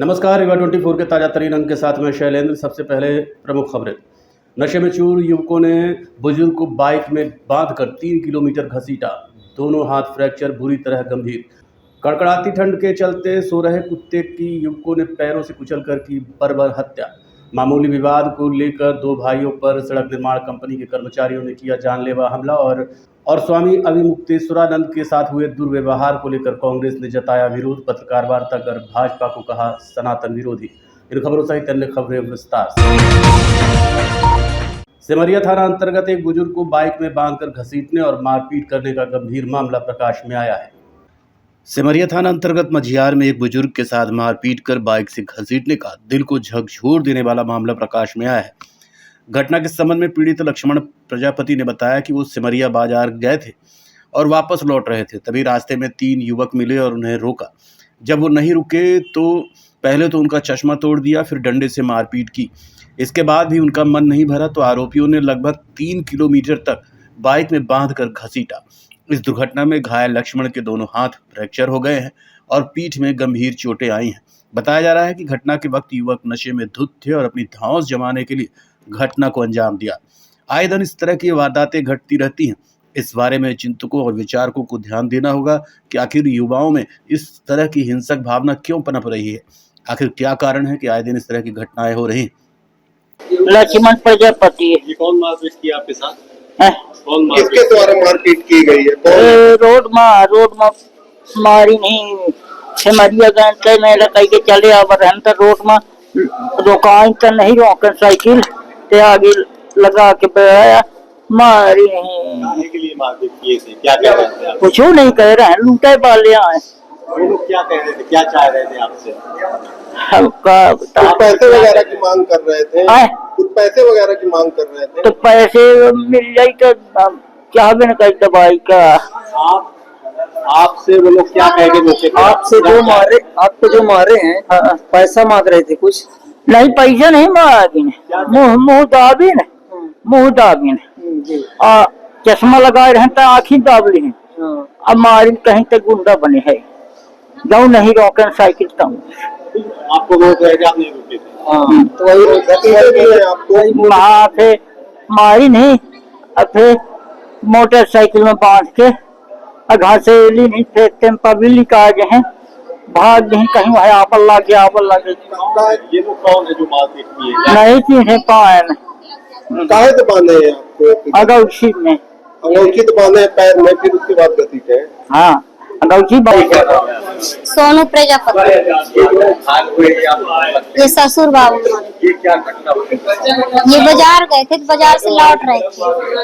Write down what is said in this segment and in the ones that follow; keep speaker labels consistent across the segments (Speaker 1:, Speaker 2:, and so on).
Speaker 1: नमस्कार, युवा 24 के ताज़ा तरीन अंक के साथ मैं शैलेंद्र। सबसे पहले प्रमुख खबरें। नशे में चूर युवकों ने बुजुर्ग को बाइक में बांधकर 3 किलोमीटर घसीटा, दोनों हाथ फ्रैक्चर, बुरी तरह गंभीर। कड़कड़ाती ठंड के चलते सो रहे कुत्ते की युवकों ने पैरों से कुचलकर की बर्बर हत्या। मामूली विवाद को लेकर दो भाइयों पर सड़क निर्माण कंपनी के कर्मचारियों ने किया जानलेवा हमला और स्वामी अविमुक्तेश्वरानंद के साथ हुए दुर्व्यवहार को लेकर कांग्रेस ने जताया विरोध। पत्रकार वार्ता कर भाजपा को कहा सनातन विरोधी। इन खबरों सहित अन्य खबरें विस्तार से। सिमरिया थाना अंतर्गत एक बुजुर्ग को बाइक में बांधकर घसीटने और मारपीट करने का गंभीर मामला प्रकाश में आया है। सिमरिया थाना अंतर्गत मझियार में एक बुजुर्ग के साथ मारपीट कर बाइक से घसीटने का दिल को झकझोर देने वाला मामला प्रकाश में आया है। घटना के संबंध में पीड़ित लक्ष्मण प्रजापति ने बताया कि वो सिमरिया बाजार गए थे और वापस लौट रहे थे। तभी रास्ते में 3 युवक मिले और उन्हें रोका। जब वो नहीं रुके तो पहले तो उनका चश्मा तोड़ दिया, फिर डंडे से मारपीट की। इसके बाद भी उनका मन नहीं भरा तो आरोपियों ने लगभग 3 किलोमीटर तक बाइक में बांधकर घसीटा। इस दुर्घटना में घायल लक्ष्मण के दोनों हाथ फ्रैक्चर हो गए हैं और पीठ में गंभीर चोटें आई हैं। बताया जा रहा है कि घटना के वक्त युवक नशे में धुत थे और अपनी धौंस जमाने के लिए घटना को अंजाम दिया। आए दिन इस तरह की वारदातें घटती रहती हैं। इस बारे में चिंतकों और विचारकों को ध्यान देना होगा कि आखिर युवाओं में इस तरह की हिंसक भावना क्यों पनप रही है। आखिर क्या कारण है कि आए दिन इस तरह की घटनाएं हो रही हैं।
Speaker 2: लक्ष्मण प्रजापति।
Speaker 3: ये कौन मारपीट किया आपके साथ?
Speaker 2: कौन
Speaker 3: किसके द्वारा मारपीट की गई है?
Speaker 2: रोड में मारी नहीं। सिमरिया गए मेरा कही के चले आवर हम तो रोड में रोकाई तो नहीं रोकन साइकिल ते आगे लगा के बैठा मारी नहीं।
Speaker 3: के लिए मारपीट किए थे? क्या कह रहे थे आप?
Speaker 2: कुछ नहीं कह रहे हैं, लूटे वाले आए।
Speaker 3: वो लोग क्या कह रहे थे, क्या चाह रहे थे आपसे?
Speaker 2: कुछ
Speaker 3: पैसे वगैरह की मांग कर रहे थे? कुछ पैसे वगैरह की मांग कर रहे थे?
Speaker 2: तो पैसे मिल जाए तो क्या भी न कही दवाई का।
Speaker 3: आपसे वो लोग क्या कह के
Speaker 4: आपसे जो मारे, आपको जो मारे हैं पैसा मांग रहे थे? कुछ
Speaker 2: नहीं, पैसा नहीं मांगे, मुँह दाबीन, मुँह दाबीन और चश्मा लगाए रहे तो आँखी दाब ली। अब मारी कहीं तक गुंडा बने है, जाऊँ नहीं रोकन साइकिल तो
Speaker 3: आपको रोक रहे थे, आप नहीं रुके थे?
Speaker 4: तो वही
Speaker 2: आपको वहाँ पे मारी नहीं। अब फिर मोटरसाइकिल में बांध के घासेली नहीं फेंकते पब्लिक आ गए हैं, भाग नहीं कहीं वहाँ आपल लागे।
Speaker 3: ये लोग कौन है जो मारपीट किए?
Speaker 2: नहीं चीजें पाए
Speaker 3: काहे तो बांधे हैं आपको?
Speaker 2: अगौछी में।
Speaker 3: अंगूठी तो बांधे हैं पैर में, फिर उसके बाद घसीटे हैं?
Speaker 2: हाँ, अगौछी।
Speaker 5: सोनू प्रजापति, ये ससुर बाबू।
Speaker 3: ये क्या घटना हुई?
Speaker 5: ये बाजार गए थे, बाजार से लौट रहे थे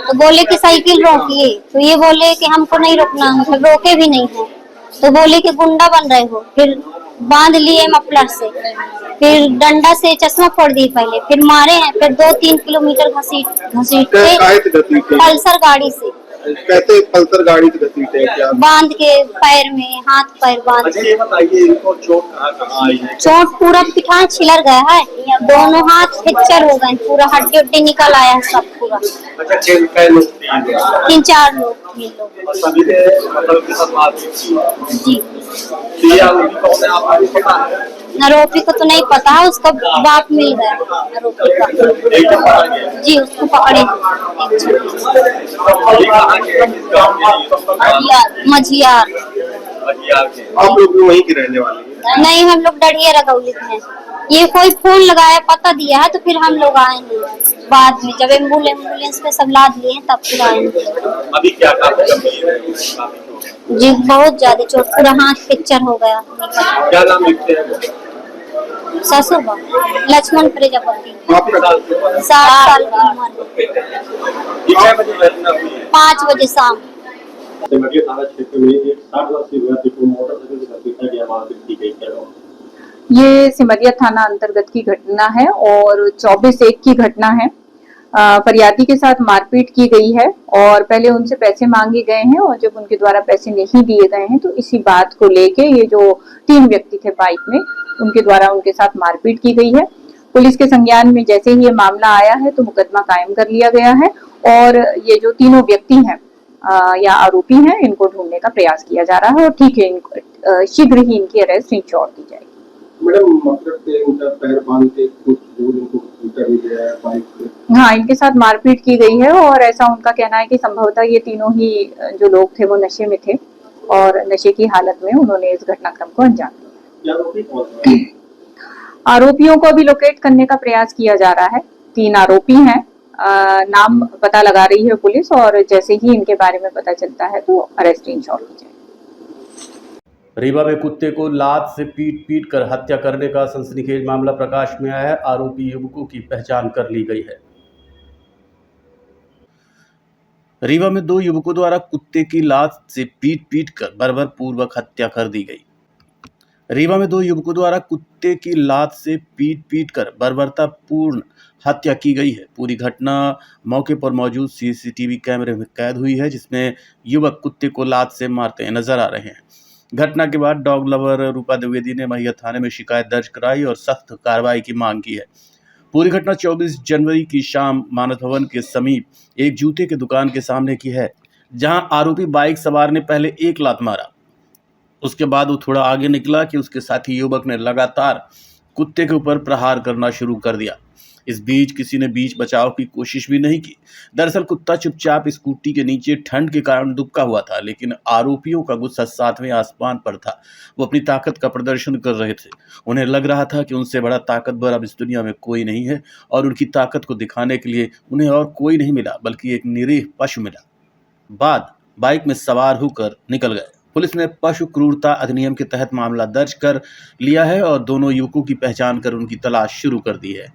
Speaker 5: तो बोले कि साइकिल रोकिए, तो ये बोले कि हमको नहीं रोकना है, फिर रोके भी नहीं है तो बोले कि गुंडा बन रहे हो। फिर बांध लिए मफलर से, फिर डंडा से चश्मा फोड़ दिए पहले, फिर मारे हैं, फिर 2-3 किलोमीटर घसीटे पल्सर गाड़ी से।
Speaker 3: कैसे पल्सर गाड़ी से घसीटे हैं? क्या
Speaker 5: बांध के पैर में, हाथ पैर बांध के।
Speaker 3: ये बताइए इनको चोट कहाँ आई है?
Speaker 5: चोट पूरा पिठान छिलर गया है, दोनों हाथ फ्रैक्चर हो गए, पूरा हड्डी उड्डी निकल आया है सब पूरा।
Speaker 3: अच्छा,
Speaker 5: 3-4 लोग ये लोग।
Speaker 3: सभी ने मतलब के साथ मारपीट की?
Speaker 5: जी।
Speaker 3: ये आरोपी कौन है आपको पता है?
Speaker 5: आरोपी को तो नहीं पता है, उसका बाप मिल गया आरोपी का। जी, उसको पकड़े मझियार।
Speaker 3: आप लोग भी वहीं के रहने वाले हैं?
Speaker 5: नहीं, हम लोग डरिया रगौली हैं। ये कोई फोन लगाया, पता दिया है तो फिर हम लोग आए हैं बाद में, जब एम्बुलेंस पे सब लाद लिए तब फिर आए हैं।
Speaker 3: अभी क्या गंभीर है?
Speaker 5: जी, बहुत ज्यादा चोट, पूरा हाथ फ्रैक्चर हो गया।
Speaker 3: क्या नाम लिखते हैं?
Speaker 5: ससुर लक्ष्मण प्रजापति। 60 साल की उम्र है। 5 बजे शाम।
Speaker 3: सिमरिया थाना क्षेत्र में एक 60 वर्षीय व्यक्ति को मोटरसाइकिल से घसीटा गया, मारपीट की गई। क्या
Speaker 6: ये सिमरिया थाना अंतर्गत की घटना है और 24/1 की घटना है। फरियादी के साथ मारपीट की गई है और पहले उनसे पैसे मांगे गए हैं और जब उनके द्वारा पैसे नहीं दिए गए हैं तो इसी बात को लेके ये जो 3 व्यक्ति थे बाइक में, उनके द्वारा उनके साथ मारपीट की गई है। पुलिस के संज्ञान में जैसे ही ये मामला आया है तो मुकदमा कायम कर लिया गया है और ये जो तीनों व्यक्ति हैं या आरोपी हैं, इनको ढूंढने का प्रयास किया जा रहा है और ठीक है, शीघ्र ही इनकी अरेस्ट इंश्योर की जाएगी।
Speaker 3: मैडम मतलब से उनका पैर बांध के कुछ दूर उनको उतर भी गया है बाइक से।
Speaker 6: हाँ, इनके साथ मारपीट की गई है और ऐसा उनका कहना है कि संभवतः ये तीनों ही जो लोग थे वो नशे में थे और नशे की हालत में उन्होंने इस घटनाक्रम को अंजाम दिया।
Speaker 3: क्या आरोपी कौन है?
Speaker 6: आरोपियों को अभी लोकेट करने का प्रयास किया जा रहा है। 3 आरोपी हैं, नाम पता लगा रही है पुलिस और जैसे ही इनके बारे में पता चलता है तो अरेस्ट इंश्योर हो जाएगी।
Speaker 1: रीवा में कुत्ते को लात से पीट पीट कर हत्या करने का सनसनीखेज मामला प्रकाश में आया है। आरोपी युवकों की पहचान कर ली गई है। रीवा में 2 युवकों द्वारा कुत्ते की लात से पीट पीट कर बर्बर पूर्वक हत्या कर दी गई। रीवा में 2 युवकों द्वारा कुत्ते की लात से पीट पीट कर बर्बरतापूर्ण हत्या की गई है। पूरी घटना मौके पर मौजूद सीसीटीवी कैमरे में कैद हुई है, जिसमें युवक कुत्ते को लात से मारते नजर आ रहे हैं। घटना के बाद डॉग लवर रूपा द्विवेदी ने मैहर थाने में शिकायत दर्ज कराई और सख्त कार्रवाई की मांग की है। पूरी घटना 24 जनवरी की शाम मानस भवन के समीप एक जूते की दुकान के सामने की है, जहां आरोपी बाइक सवार ने पहले एक लात मारा। उसके बाद वो थोड़ा आगे निकला कि उसके साथी युवक ने लगातार कुत्ते के ऊपर प्रहार करना शुरू कर दिया। इस बीच किसी ने बीच बचाव की कोशिश भी नहीं की। दरअसल कुत्ता चुपचाप स्कूटी के नीचे ठंड के कारण दुबका हुआ था, लेकिन आरोपियों का गुस्सा 7वें आसमान पर था। वो अपनी ताकत का प्रदर्शन कर रहे थे। उन्हें लग रहा था कि उनसे बड़ा ताकतवर अब इस दुनिया में कोई नहीं है और उनकी ताकत को दिखाने के लिए उन्हें और कोई नहीं मिला बल्कि एक निरीह पशु मिला। बाद बाइक में सवार होकर निकल गए। पुलिस ने पशु क्रूरता अधिनियम के तहत मामला दर्ज कर लिया है और दोनों युवकों की पहचान कर उनकी तलाश शुरू कर दी है।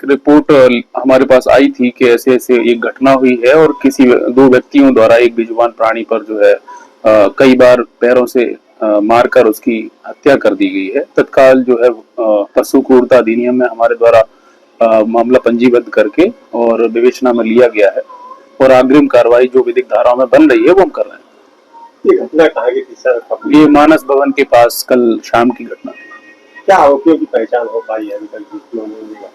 Speaker 7: रिपोर्ट हमारे पास आई थी कि ऐसे ऐसे एक घटना हुई है और किसी 2 व्यक्तियों द्वारा एक बेजुबान प्राणी पर जो है कई बार पैरों से मारकर उसकी हत्या कर दी गई है। तत्काल जो है पशु क्रूरता अधिनियम में हमारे द्वारा मामला पंजीबद्ध करके और विवेचना में लिया गया है और अग्रिम कार्रवाई जो विधिक धाराओं में बन रही है वो हम कर रहे हैं।
Speaker 3: ये घटना कहाँ की थी सर?
Speaker 7: ये मानस भवन के पास कल शाम की घटना थी।
Speaker 3: क्या आरोपियों की पहचान हो पाई है अभी तक?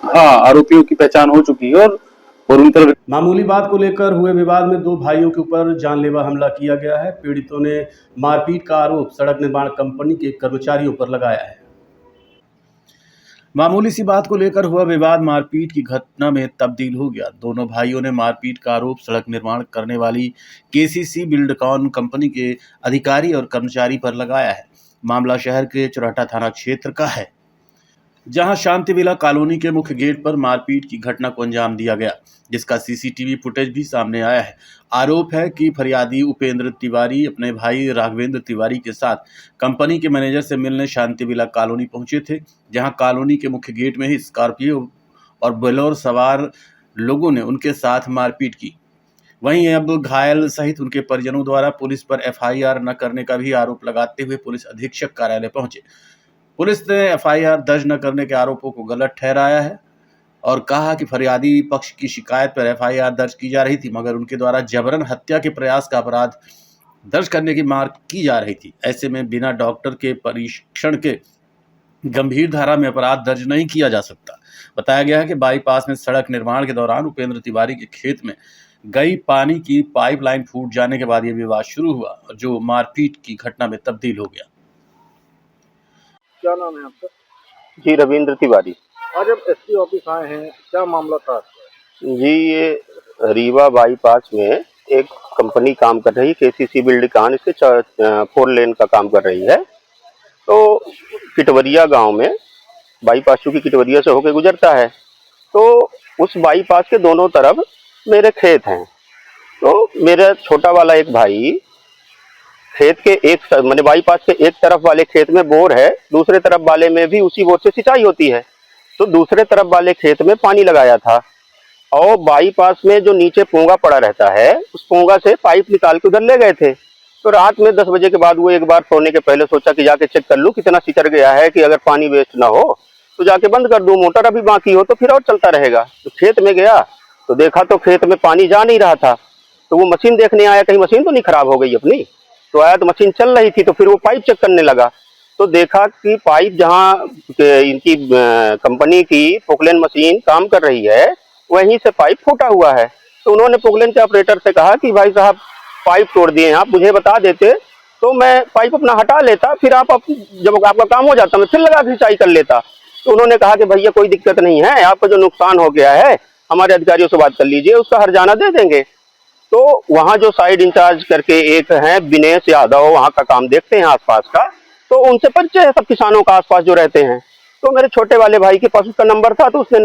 Speaker 7: हाँ, आरोपियों की पहचान हो चुकी है और उन पर
Speaker 1: मामूली बात को लेकर हुए विवाद में 2 भाइयों के ऊपर जानलेवा हमला किया गया है। पीड़ितों ने मारपीट का आरोप सड़क निर्माण कंपनी के कर्मचारियों पर लगाया है। मामूली सी बात को लेकर हुआ विवाद मारपीट की घटना में तब्दील हो गया। दोनों भाइयों ने मारपीट का आरोप सड़क निर्माण करने वाली केसीसी बिल्डकॉन कंपनी के अधिकारी और कर्मचारी पर लगाया है। मामला शहर के चौराहा थाना क्षेत्र का है, जहां शांति विला कॉलोनी के मुख्य गेट पर मारपीट की घटना को अंजाम दिया गया, जिसका सीसीटीवी फुटेज भी सामने आया है। आरोप है कि फरियादी उपेंद्र तिवारी अपने भाई राघवेंद्र तिवारी के साथ कंपनी के मैनेजर से मिलने शांति विला कॉलोनी पहुंचे थे, जहां कॉलोनी के मुख्य गेट में ही स्कॉर्पियो और बोलेरो सवार लोगों ने उनके साथ मारपीट की। वहीं अब घायल सहित उनके परिजनों द्वारा पुलिस पर एफआईआर न करने का भी आरोप लगाते हुए पुलिस अधीक्षक कार्यालय पहुंचे। पुलिस ने एफआईआर दर्ज न करने के आरोपों को गलत ठहराया है और कहा कि फरियादी पक्ष की शिकायत पर एफआईआर दर्ज की जा रही थी, मगर उनके द्वारा जबरन हत्या के प्रयास का अपराध दर्ज करने की मांग की जा रही थी। ऐसे में बिना डॉक्टर के परीक्षण के गंभीर धारा में अपराध दर्ज नहीं किया जा सकता। बताया गया है कि बाईपास में सड़क निर्माण के दौरान उपेंद्र तिवारी के खेत में गई पानी की पाइपलाइन फूट जाने के बाद यह विवाद शुरू हुआ और जो मारपीट की घटना में तब्दील हो गया।
Speaker 3: क्या नाम है आपका?
Speaker 8: जी, रविंद्र तिवारी।
Speaker 3: आज आप एसपी ऑफिस आए हैं, क्या मामला था?
Speaker 8: जी, ये रीवा बाईपास में एक कंपनी काम कर रही है, केसीसी बिल्डकॉन, इसके 4 लेन का काम कर रही है। तो किटवरिया गांव में बाईपास चूंकि किटवरिया से होकर गुजरता है, तो उस बाईपास के दोनों तरफ मेरे खेत हैं। तो मेरा छोटा वाला एक भाई खेत के मैंने बाईपास के एक तरफ वाले खेत में बोर है, दूसरे तरफ वाले में भी उसी बोर से सिंचाई होती है। तो दूसरे तरफ वाले खेत में पानी लगाया था और बाईपास में जो नीचे पोंगा पड़ा रहता है, उस पोंगा से पाइप निकाल के उधर ले गए थे। तो रात में 10 बजे के बाद वो एक बार सोने के पहले सोचा कि जाके चेक कर लूँ कितना सिंचर गया है, कि अगर पानी वेस्ट ना हो तो जाके बंद कर दूँ, मोटर अभी बाकी हो तो फिर और चलता रहेगा। तो खेत में गया तो देखा तो खेत में पानी जा नहीं रहा था। तो वो मशीन देखने आया, कहीं मशीन तो नहीं खराब हो गई अपनी। तो आया तो मशीन चल रही थी, तो फिर वो पाइप चेक करने लगा तो देखा कि पाइप जहाँ इनकी कंपनी की पोकलेन मशीन काम कर रही है वहीं से पाइप फूटा हुआ है। तो उन्होंने पोकलेन के ऑपरेटर से कहा कि भाई साहब पाइप तोड़ दिए हैं, आप मुझे बता देते तो मैं पाइप अपना हटा लेता, फिर जब आपका काम हो जाता मैं फिर लगा के सिंचाई कर लेता। तो उन्होंने कहा कि भैया कोई दिक्कत नहीं है, आपका जो नुकसान हो गया है हमारे अधिकारियों से बात कर लीजिए, उसका हर्जाना दे देंगे। तो वहाँ जो साइड इंचार्ज करके एक है विनेश यादव, वहाँ का काम देखते हैं आसपास का, तो उनसे परिचय है सब किसानों का आसपास जो रहते हैं। तो मेरे छोटे वाले भाई के पास उसका नंबर था, तो उसने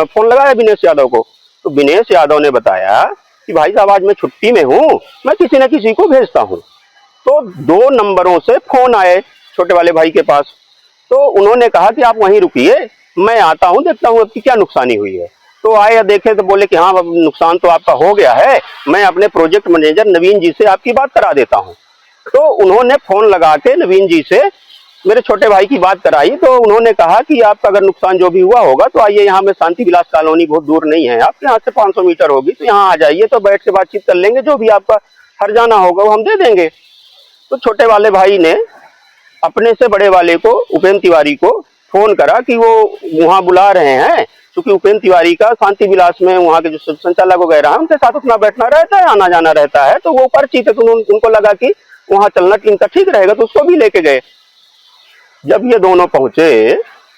Speaker 8: फोन लगाया विनेश यादव को। तो विनेश यादव ने बताया कि भाई साहब आज मैं छुट्टी में हूँ, मैं किसी न किसी को भेजता हूँ। तो 2 नंबरों से फोन आए छोटे वाले भाई के पास। तो उन्होंने कहा कि आप वहीं रुकिए, मैं आता हूँ, देखता हूँ आपकी क्या नुकसानी हुई है। तो आए देखे तो बोले कि हाँ नुकसान तो आपका हो गया है, मैं अपने प्रोजेक्ट मैनेजर नवीन जी से आपकी बात करा देता हूँ। तो उन्होंने फोन लगा के नवीन जी से मेरे छोटे भाई की बात कराई। तो उन्होंने कहा कि आपका अगर नुकसान जो भी हुआ होगा तो आइए, यहाँ में शांति विलास कॉलोनी बहुत दूर नहीं है, आपके यहाँ से 500 मीटर होगी, तो यहाँ आ जाइए, तो बैठ के बातचीत कर लेंगे, जो भी आपका हर्जाना होगा वो हम दे देंगे। तो छोटे वाले भाई ने अपने से बड़े वाले को, उपेंद्र तिवारी को फोन करा कि वो वहाँ बुला रहे हैं, क्योंकि उपेंद्र तिवारी का शांति विलास में वहाँ के जो संचालक वगैरह है उनके साथ उतना बैठना रहता है, आना जाना रहता है, तो वो परिचित है। तो उनको लगा कि वहाँ चलना इनका ठीक रहेगा, तो उसको भी लेके गए। जब ये दोनों पहुंचे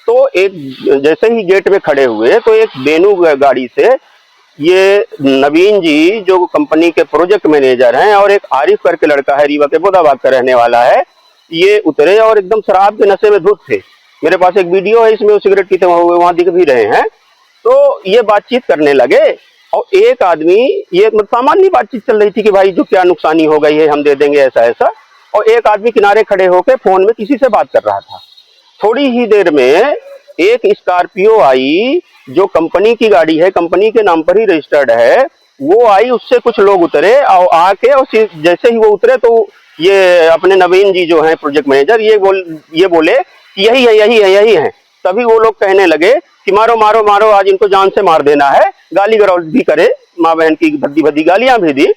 Speaker 8: तो एक जैसे ही गेट में खड़े हुए तो एक बेनू गाड़ी से ये नवीन जी जो कंपनी के प्रोजेक्ट मैनेजर हैं और एक आरिफ करके लड़का है, रीवा के बोदाबाद का रहने वाला है, ये उतरे और एकदम शराब के नशे में धुत थे। मेरे पास एक वीडियो है, इसमें वो सिगरेट पीते हुए वहां दिख भी रहे हैं। तो ये बातचीत करने लगे और एक आदमी, ये सामान्य बातचीत चल रही थी कि भाई जो क्या नुकसानी हो गई है हम दे देंगे, ऐसा ऐसा। और एक आदमी किनारे खड़े होकर फोन में किसी से बात कर रहा था। थोड़ी ही देर में एक स्कॉर्पियो आई जो कंपनी की गाड़ी है, कंपनी के नाम पर ही रजिस्टर्ड है, वो आई, उससे कुछ लोग उतरे और आके, और जैसे ही वो उतरे तो ये अपने नवीन जी जो हैं प्रोजेक्ट मैनेजर, ये बोले यही है यही है यही है। तभी वो लोग कहने लगे कि मारो मारो मारो, आज इनको जान से मार देना है, गाली गलौज भी करे, माँ बहन की भद्दी भद्दी गालियां भी दी।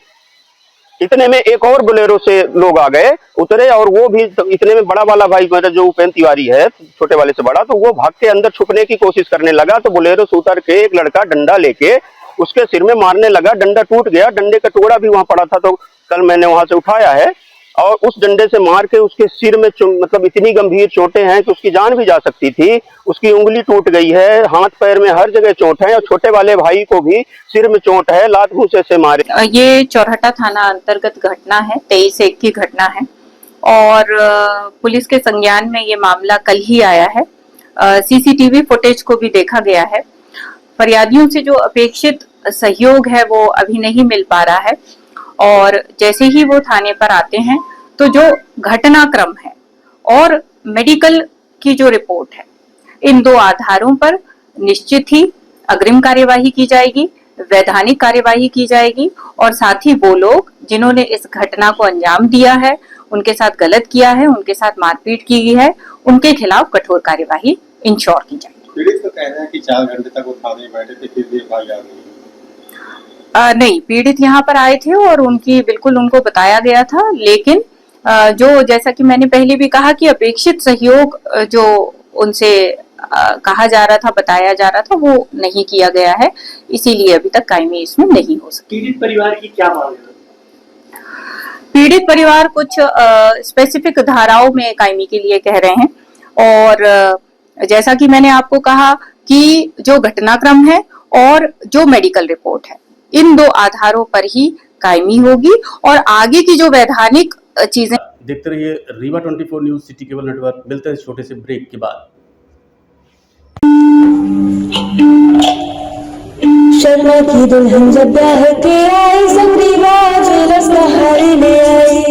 Speaker 8: इतने में एक और बोलेरो से लोग आ गए, उतरे, और वो भी इतने में बड़ा वाला भाई मेरा जो उपेंद्र तिवारी है छोटे वाले से बड़ा, तो वो भाग के अंदर छुपने की कोशिश करने लगा। तो बोलेरो से उतर के एक लड़का डंडा लेके उसके सिर में मारने लगा, डंडा टूट गया, डंडे का टुकड़ा भी वहां पड़ा था, तो कल मैंने वहां से उठाया है, और उस डंडे से मार के उसके सिर में मतलब इतनी गंभीर चोटें हैं कि उसकी जान भी जा सकती थी। उसकी उंगली टूट गई है, हाथ पैर में हर जगह चोट है, और छोटे वाले भाई को भी सिर में चोट है, लात घूंसे से मारे।
Speaker 6: ये चौराहा थाना अंतर्गत घटना है, 23/1 की घटना है और पुलिस के संज्ञान में ये मामला कल ही आया है। सीसीटीवी फुटेज को भी देखा गया है। फरियादियों से जो अपेक्षित सहयोग है वो अभी नहीं मिल पा रहा है, और जैसे ही वो थाने पर आते हैं तो जो घटनाक्रम है और मेडिकल की जो रिपोर्ट है, इन 2 आधारों पर निश्चित ही अग्रिम कार्यवाही की जाएगी, वैधानिक कार्यवाही की जाएगी, और साथ ही वो लोग जिन्होंने इस घटना को अंजाम दिया है, उनके साथ गलत किया है, उनके साथ मारपीट की गई है, उनके खिलाफ कठोर कार्यवाही इंश्योर की जाएगी।
Speaker 3: पीड़ित का कहना है कि 4 घंटे तक वो थाने में बैठे थे, फिर भी भाग आ गए।
Speaker 6: नहीं, पीड़ित यहाँ पर आए थे और बिल्कुल उनको बताया गया था, लेकिन जो जैसा कि मैंने पहले भी कहा कि अपेक्षित सहयोग जो उनसे कहा जा रहा था, बताया जा रहा था, वो नहीं किया गया है, इसीलिए अभी तक कायमी इसमें नहीं हो सकी।
Speaker 9: पीड़ित परिवार की क्या मांग है?
Speaker 6: पीड़ित परिवार कुछ स्पेसिफिक धाराओं में कायमी के लिए कह रहे हैं, और जैसा कि मैंने आपको कहा कि जो घटनाक्रम है और जो मेडिकल रिपोर्ट है, इन 2 आधारों पर ही कायमी होगी, और आगे की जो वैधानिक चीजें।
Speaker 1: देखते रहिए Rewa 24 news city cable network. मिलते हैं इस छोटे से ब्रेक के बाद।
Speaker 10: शर्मा की दुल्हन जब ब्याह के आई, सब रिवाज रस्महारी ले आई,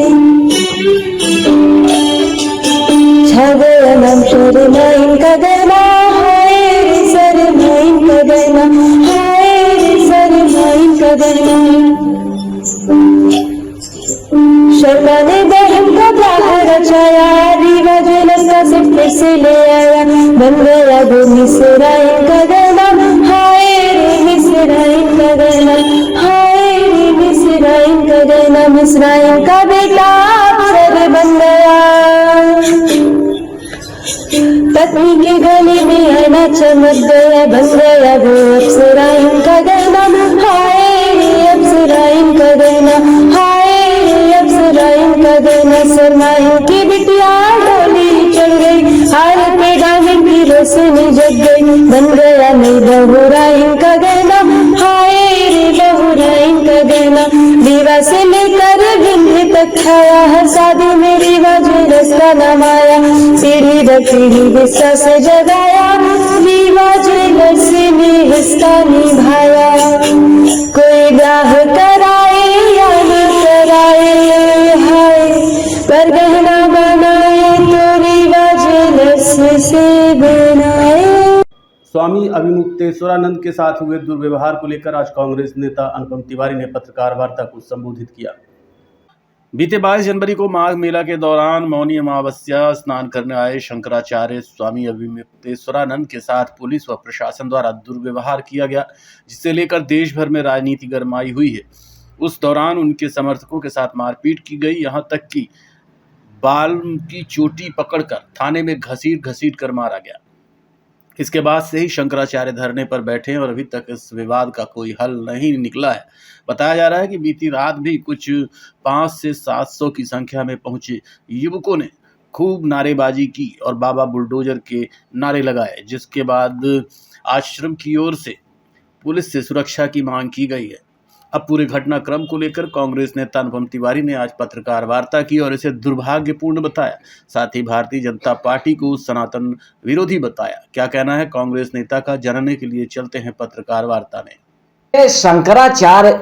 Speaker 10: छा गया नाम शर्मा इनका गहना, हाय रे शर्मा इनका गहना, हाय रे शर्मा इनका गहना। शर्मा ने बहन का ब्याह रचाया, रीवा ज्वेलर्स का सेट फिर से ले आया, बन गया वो मिसरा इनका गहना, हाय रे मिसरा इनका गहना, हाय रे मिसरा इनका गहना। मिसरा इनका बेटा अफसर बन गया, पत्नी के गले में आना चमक गया, बन गया वो अप्सरा इनका गहना, हाय रे अप्सरा इनका गहना, हाय रे अप्सरा इनका गहना। शर्मा बसनी जग गई, बन गया नहीं बहुरा इनका गहना, हाय रे बहुरा इनका गहना। दीवा से लेकर बिंदी तक छाया है, शादी में रिवाज रस्ता नमाया, पीढ़ी दर पीढ़ी हिस्सा से जगाया, रिवाज रस्मी हिस्सा निभाया। कोई ब्याह कराए या न कराए, हाय पर गहना बनाए तो रिवाज रस्म से बनाए।
Speaker 1: स्वामी अभिमुक्तेश्वरानंद के साथ हुए दुर्व्यवहार को लेकर आज कांग्रेस नेता अनुपम तिवारी ने पत्रकार वार्ता को संबोधित किया। बीते 22 जनवरी को माघ मेला के दौरान मौनी अमावस्या स्नान करने आए शंकराचार्य स्वामी अभिमुक्तेश्वरानंद के साथ पुलिस व प्रशासन द्वारा दुर्व्यवहार किया गया, जिससे लेकर देश भर में राजनीति गरमाई हुई है। उस दौरान उनके समर्थकों के साथ मारपीट की गई, यहाँ तक कि बाल की चोटी पकड़कर थाने में घसीट कर मारा गया। इसके बाद से ही शंकराचार्य धरने पर बैठे हैं और अभी तक इस विवाद का कोई हल नहीं निकला है। बताया जा रहा है कि बीती रात भी कुछ 500 से 700 की संख्या में पहुंचे युवकों ने खूब नारेबाजी की और बाबा बुलडोजर के नारे लगाए, जिसके बाद आश्रम की ओर से पुलिस से सुरक्षा की मांग की गई है। अब पूरे घटनाक्रम को लेकर कांग्रेस नेता अनुपम तिवारी ने आज पत्रकार वार्ता की और इसे दुर्भाग्यपूर्ण बताया। साथ ही भारतीय जनता पार्टी को सनातन विरोधी बताया। क्या कहना है कांग्रेस नेता का, जानने के लिए चलते हैं पत्रकार वार्ता में।
Speaker 9: शंकराचार्य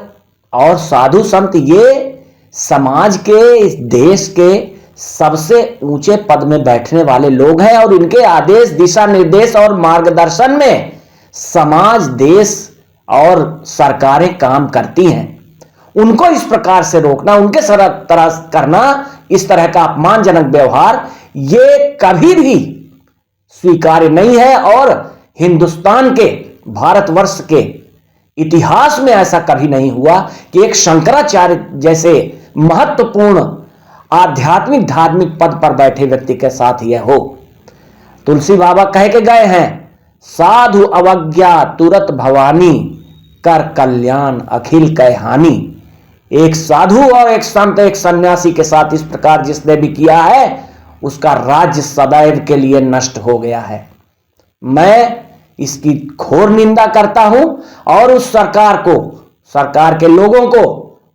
Speaker 9: और साधु संत ये समाज के, इस देश के सबसे ऊंचे पद में बैठने वाले लोग हैं और इनके आदेश, दिशा निर्देश और मार्गदर्शन में समाज, देश और सरकारें काम करती हैं। उनको इस प्रकार से रोकना, उनके तरह करना, इस तरह का अपमानजनक व्यवहार ये कभी भी स्वीकार्य नहीं है और हिंदुस्तान के, भारतवर्ष के इतिहास में ऐसा कभी नहीं हुआ कि एक शंकराचार्य जैसे महत्वपूर्ण आध्यात्मिक धार्मिक पद पर बैठे व्यक्ति के साथ यह हो। तुलसी बाबा कह के गए हैं, साधु अवज्ञा तुरत भवानी, कर कल्याण अखिल कै हानि। एक साधु और एक संत, एक सन्यासी के साथ इस प्रकार जिसने भी किया है, उसका राज्य सदैव के लिए नष्ट हो गया है। मैं इसकी घोर निंदा करता हूं और उस सरकार को, सरकार के लोगों को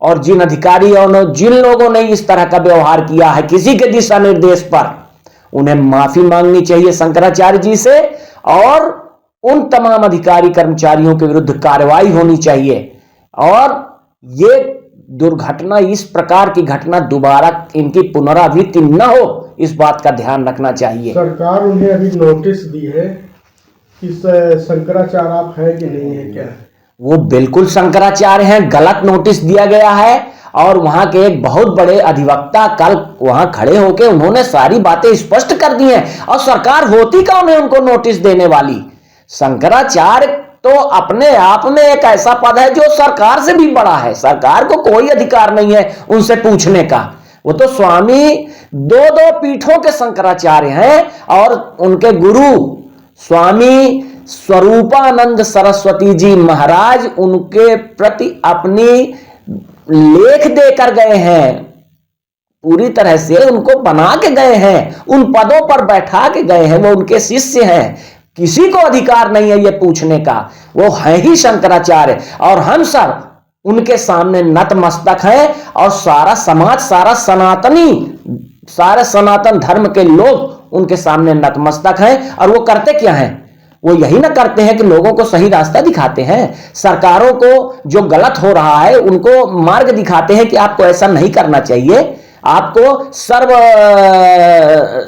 Speaker 9: और जिन अधिकारियों ने, जिन लोगों ने इस तरह का व्यवहार किया है किसी के दिशा निर्देश पर, उन्हें माफी मांगनी चाहिए शंकराचार्य जी से और उन तमाम अधिकारी कर्मचारियों के विरुद्ध कार्रवाई होनी चाहिए और ये दुर्घटना, इस प्रकार की घटना दोबारा इनकी पुनरावृत्ति न हो, इस बात का ध्यान रखना चाहिए।
Speaker 11: सरकार उन्हें अभी नोटिस दी है कि शंकराचार्य आप हैं कि नहीं है, क्या
Speaker 9: वो बिल्कुल शंकराचार्य हैं, गलत नोटिस दिया गया है और वहां के एक बहुत बड़े अधिवक्ता कल वहां खड़े होकर उन्होंने सारी बातें स्पष्ट कर दी हैं और सरकार होती कौन है उनको नोटिस देने वाली। शंकराचार्य तो अपने आप में एक ऐसा पद है जो सरकार से भी बड़ा है, सरकार को कोई अधिकार नहीं है उनसे पूछने का। वो तो स्वामी दो पीठों के शंकराचार्य हैं और उनके गुरु स्वामी स्वरूपानंद सरस्वती जी महाराज उनके प्रति अपनी लेख देकर गए हैं, पूरी तरह से उनको बना के गए हैं, उन पदों पर बैठा के गए हैं, वो उनके शिष्य हैं। किसी को अधिकार नहीं है ये पूछने का, वो है ही शंकराचार्य और हम सब उनके सामने नतमस्तक हैं और सारा समाज, सारे सनातन धर्म के लोग उनके सामने नतमस्तक हैं। और वो करते क्या हैं? वो यही ना करते हैं कि लोगों को सही रास्ता दिखाते हैं, सरकारों को जो गलत हो रहा है उनको मार्ग दिखाते हैं कि आपको ऐसा नहीं करना चाहिए, आपको सर्व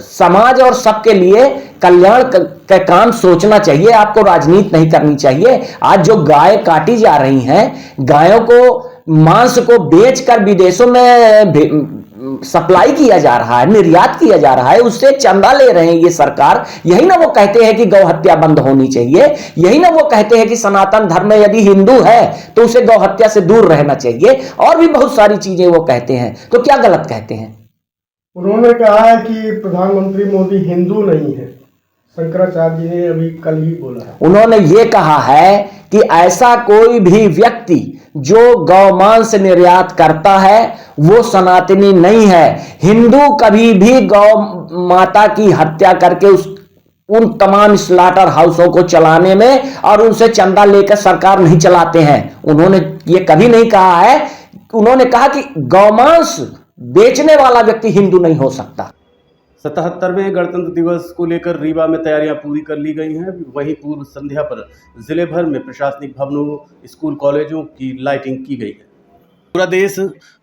Speaker 9: समाज और सबके लिए कल्याण का काम सोचना चाहिए, आपको राजनीति नहीं करनी चाहिए। आज जो गाय काटी जा रही हैं, गायों को मांस को बेचकर विदेशों में सप्लाई किया जा रहा है, निर्यात किया जा रहा है, उससे चंदा ले रहे हैं ये सरकार। यही ना वो कहते हैं कि गौ हत्या बंद होनी चाहिए, यही ना वो कहते हैं कि सनातन धर्म में यदि हिंदू है तो उसे गौ हत्या से दूर रहना चाहिए, और भी बहुत सारी चीजें वो कहते हैं। तो क्या गलत कहते हैं?
Speaker 11: उन्होंने कहा है कि प्रधानमंत्री मोदी हिंदू नहीं है, शंकराचार्य जी ने अभी कल ही बोला है।
Speaker 9: उन्होंने ये कहा है कि ऐसा कोई भी व्यक्ति जो गौमांस निर्यात करता है वो सनातनी नहीं है। हिंदू कभी भी गौ माता की हत्या करके उन तमाम स्लॉटर हाउसों को चलाने में, और उनसे चंदा लेकर सरकार नहीं चलाते हैं। उन्होंने ये कभी नहीं कहा है, उन्होंने कहा कि गौमांस बेचने वाला व्यक्ति हिंदू नहीं हो सकता।
Speaker 1: 77वें गणतंत्र दिवस को लेकर रीवा में तैयारियां पूरी कर ली गई हैं। वहीं पूर्व संध्या पर जिले भर में प्रशासनिक भवनों, स्कूल, कॉलेजों की लाइटिंग की गई है। पूरा देश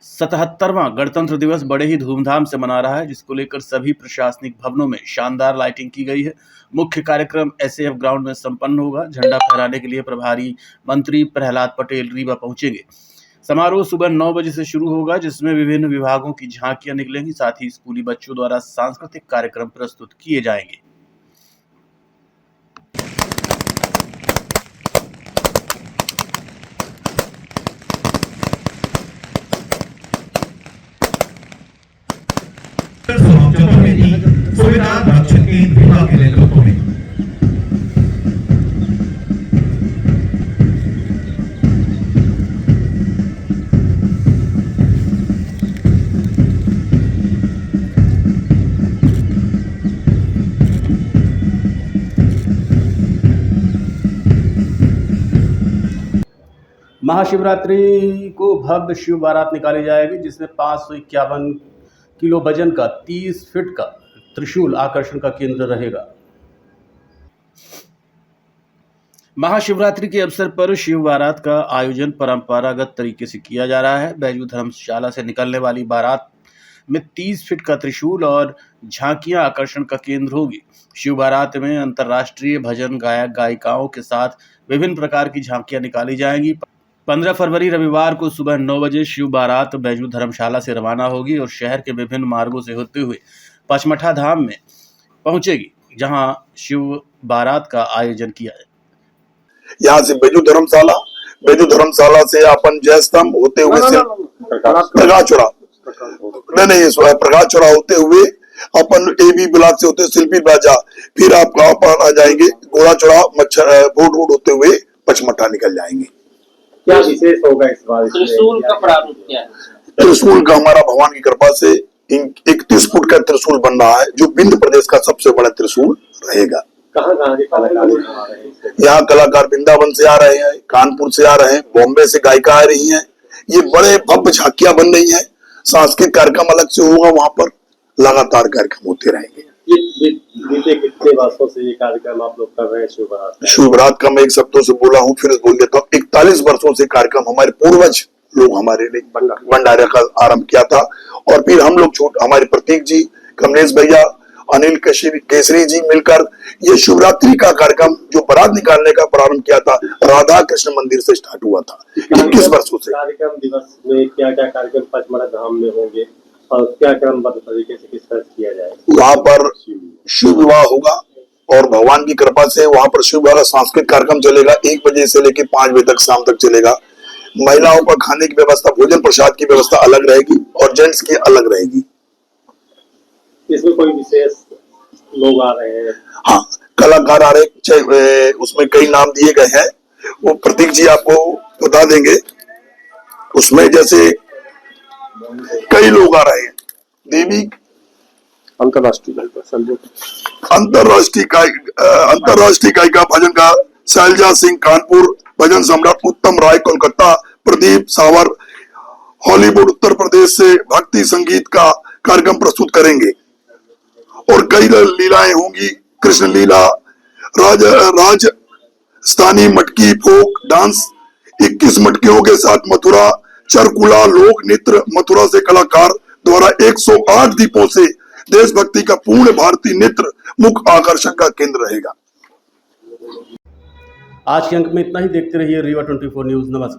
Speaker 1: 77वां गणतंत्र दिवस बड़े ही धूमधाम से मना रहा है, जिसको लेकर सभी प्रशासनिक भवनों में शानदार लाइटिंग की गई है। मुख्य कार्यक्रम एसएएफ ग्राउंड में संपन्न होगा। झंडा फहराने के लिए प्रभारी मंत्री प्रहलाद पटेल रीवा पहुंचेंगे। समारोह सुबह 9 बजे से शुरू होगा, जिसमें विभिन्न विभागों की झांकियां निकलेंगी। साथ ही स्कूली बच्चों द्वारा सांस्कृतिक कार्यक्रम प्रस्तुत किए जाएंगे।
Speaker 12: सुविधा रक्षक के रीवा के नेतृत्व में
Speaker 1: महाशिवरात्रि को भव्य शिव बारात निकाली जाएगी, जिसमें 551 किलो वजन का 30 फीट का त्रिशूल आकर्षण का केंद्र रहेगा। महाशिवरात्रि के अवसर पर शिव बारात का आयोजन परंपरागत तरीके से किया जा रहा है। बैजू धर्मशाला से निकलने वाली बारात में 30 फीट का त्रिशूल और झांकियां आकर्षण का केंद्र होगी। शिव बारात में अंतर्राष्ट्रीय भजन गायक गायिकाओं के साथ विभिन्न प्रकार की झांकियां निकाली जाएंगी। 15 फरवरी रविवार को सुबह 9 बजे शिव बारात बैजू धर्मशाला से रवाना होगी और शहर के विभिन्न मार्गों से होते हुए पचमढ़ा धाम में पहुंचेगी, जहां शिव बारात का आयोजन किया है।
Speaker 13: यहाँ से बैजू धर्मशाला से अपन जय स्तंभ होते हुए प्रकाश चौरा होते हुए अपन एबी ब्लॉक से होते शिल्पी बाजा, फिर आप आ जाएंगे घोड़ा चौड़ा बोर्ड रोड होते हुए पचमढ़ा निकल जाएंगे।
Speaker 3: क्या विशेष होगा इस बार?
Speaker 2: त्रिशूल का प्रारूप क्या है?
Speaker 13: त्रिशूल का हमारा भगवान की कृपा से 31 फुट का त्रिशूल बन रहा है, जो विंध्य प्रदेश का सबसे बड़ा त्रिशूल रहेगा।
Speaker 3: कहाँ के कलाकार आ रहे हैं?
Speaker 13: यहाँ कलाकार वृंदावन से आ रहे हैं, कानपुर से आ रहे हैं, बॉम्बे से गायिका आ रही हैं। ये बड़े भव्य झांकियां बन रही हैं। सांस्कृतिक कार्यक्रम अलग से होगा, वहाँ पर लगातार कार्यक्रम होते रहेंगे।
Speaker 3: बीते कितने वर्षों से ये कार्यक्रम आप लोग कर रहे हैं शिव
Speaker 13: बारात का? मैं एक शब्दों से बोला हूँ, फिर बोल देता हूँ। 41 वर्षों से कार्यक्रम हमारे पूर्वज लोग हमारे ने भंडारे का आरंभ किया था, और फिर हम लोग हमारे प्रतीक जी, कमलेश भैया, अनिल केसरी जी मिलकर ये शिवरात्रि का कार्यक्रम जो बारात निकालने का प्रारंभ किया था, राधा कृष्ण मंदिर से स्टार्ट हुआ था 21 वर्षों से।
Speaker 3: कार्यक्रम दिवस में क्या क्या कार्यक्रम पचमढ़ा धाम में होंगे और क्या क्रमबद्ध तरीके से किस तरह किया जाएगा?
Speaker 13: वहाँ पर शिव विवाह होगा और भगवान की कृपा से वहाँ पर शिव विवाह का सांस्कृतिक कार्यक्रम चलेगा। 1 बजे से लेकर 5 बजे तक शाम तक चलेगा। महिलाओं का खाने की व्यवस्था, भोजन प्रसाद की व्यवस्था अलग रहेगी और जेंट्स की अलग रहेगी।
Speaker 3: इसमें कोई विशेष लोग आ रहे हैं?
Speaker 13: हाँ, कलाकार आ रहे हैं, उसमें कई नाम दिए गए हैं, वो प्रतीक जी आपको बता देंगे। उसमें जैसे कई लोग आ रहे हैं। देवी अंतरराष्ट्रीय गायिका भजन का शैलजा सिंह कानपुर, भजन सम्राट उत्तम राय कोलकाता, प्रदीप सावर हॉलीवुड उत्तर प्रदेश से भक्ति संगीत का कार्यक्रम प्रस्तुत करेंगे। और कई लीलाएं होंगी, कृष्ण लीला, राजस्थानी मटकी फोक डांस, 21 मटकियों के साथ मथुरा चरकुला लोक नृत्य, मथुरा से कलाकार द्वारा 108 दीपों से देशभक्ति का पूर्ण भारतीय नृत्य मुख्य आकर्षण का केंद्र रहेगा।
Speaker 1: आज के अंक में इतना ही। देखते रहिए रीवा 24 न्यूज। नमस्कार।